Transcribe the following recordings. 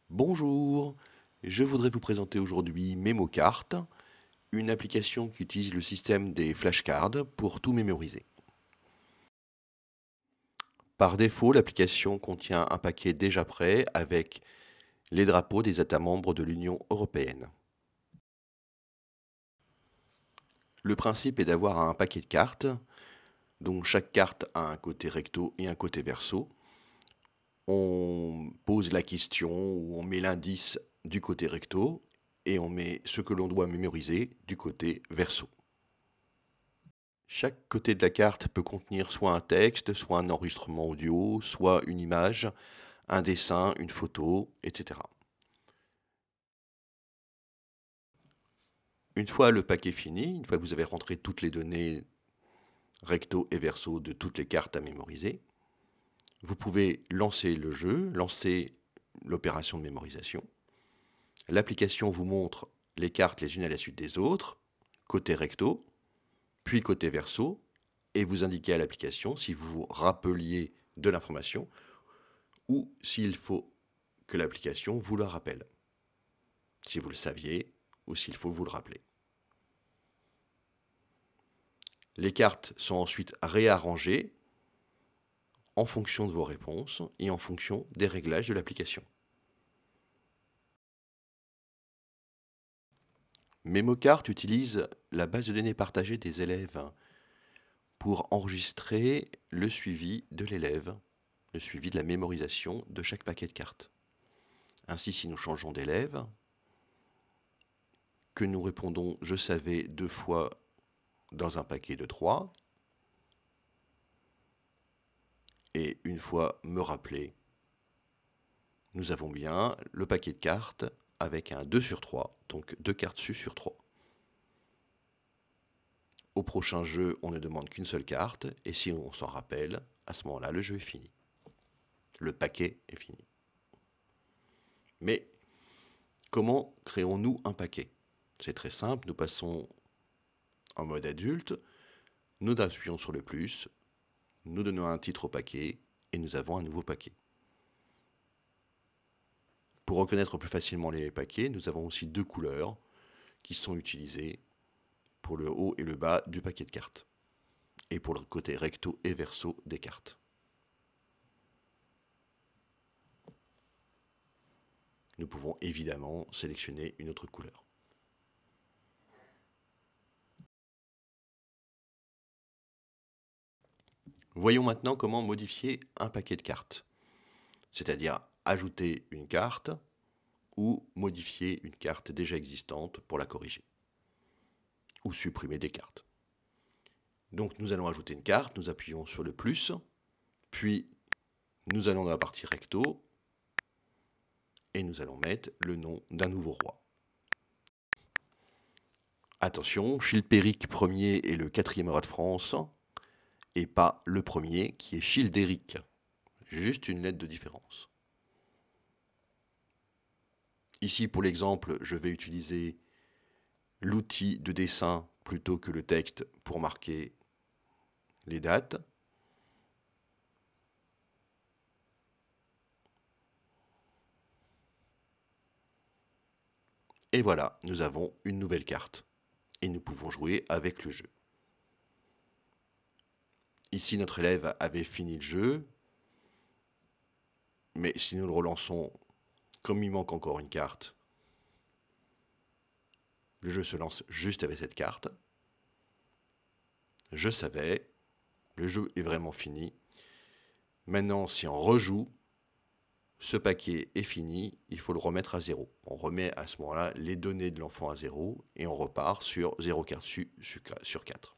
Bonjour, je voudrais vous présenter aujourd'hui MemoCart, une application qui utilise le système des flashcards pour tout mémoriser. Par défaut, l'application contient un paquet déjà prêt avec les drapeaux des États membres de l'Union européenne. Le principe est d'avoir un paquet de cartes, dont chaque carte a un côté recto et un côté verso. On pose la question ou on met l'indice du côté recto et on met ce que l'on doit mémoriser du côté verso. Chaque côté de la carte peut contenir soit un texte, soit un enregistrement audio, soit une image, un dessin, une photo, etc. Une fois le paquet fini, une fois que vous avez rentré toutes les données recto et verso de toutes les cartes à mémoriser, vous pouvez lancer le jeu, lancer l'opération de mémorisation. L'application vous montre les cartes les unes à la suite des autres, côté recto, puis côté verso, et vous indiquez à l'application si vous vous rappeliez de l'information ou s'il faut que l'application vous la rappelle, si vous le saviez ou s'il faut vous le rappeler. Les cartes sont ensuite réarrangées en fonction de vos réponses et en fonction des réglages de l'application. MemoCart utilise la base de données partagée des élèves pour enregistrer le suivi de l'élève, le suivi de la mémorisation de chaque paquet de cartes. Ainsi, si nous changeons d'élève, que nous répondons « je savais » 2 fois dans un paquet de 3, et une fois me rappeler, nous avons bien le paquet de cartes avec un 2 sur 3, donc 2 cartes sur 3. Au prochain jeu, on ne demande qu'une seule carte, et si on s'en rappelle, à ce moment-là, le jeu est fini. Le paquet est fini. Mais comment créons-nous un paquet? C'est très simple, nous passons en mode adulte, nous appuyons sur le plus, nous donnons un titre au paquet, et nous avons un nouveau paquet. Pour reconnaître plus facilement les paquets, nous avons aussi 2 couleurs qui sont utilisées pour le haut et le bas du paquet de cartes, et pour le côté recto et verso des cartes. Nous pouvons évidemment sélectionner une autre couleur. Voyons maintenant comment modifier un paquet de cartes, c'est-à-dire ajouter une carte ou modifier une carte déjà existante pour la corriger, ou supprimer des cartes. Donc nous allons ajouter une carte, nous appuyons sur le plus, puis nous allons dans la partie recto, et nous allons mettre le nom d'un nouveau roi. Attention, Chilpéric Ier est le 4e roi de France, et pas le premier qui est Childéric. Juste une lettre de différence. Ici, pour l'exemple, je vais utiliser l'outil de dessin plutôt que le texte pour marquer les dates. Et voilà, nous avons une nouvelle carte. Et nous pouvons jouer avec le jeu. Ici, notre élève avait fini le jeu. Mais si nous le relançons, comme il manque encore une carte, le jeu se lance juste avec cette carte. Je savais, le jeu est vraiment fini. Maintenant, si on rejoue, ce paquet est fini, il faut le remettre à 0. On remet à ce moment-là les données de l'enfant à 0 et on repart sur 0 cartes sur 4.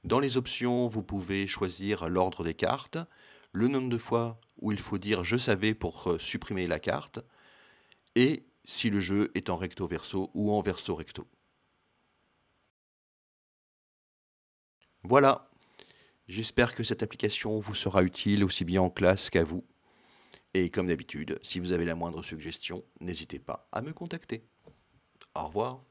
Dans les options, vous pouvez choisir l'ordre des cartes, le nombre de fois où il faut dire « je savais » pour supprimer la carte, et si le jeu est en recto-verso ou en verso-recto. Voilà, j'espère que cette application vous sera utile aussi bien en classe qu'à vous. Et comme d'habitude, si vous avez la moindre suggestion, n'hésitez pas à me contacter. Au revoir.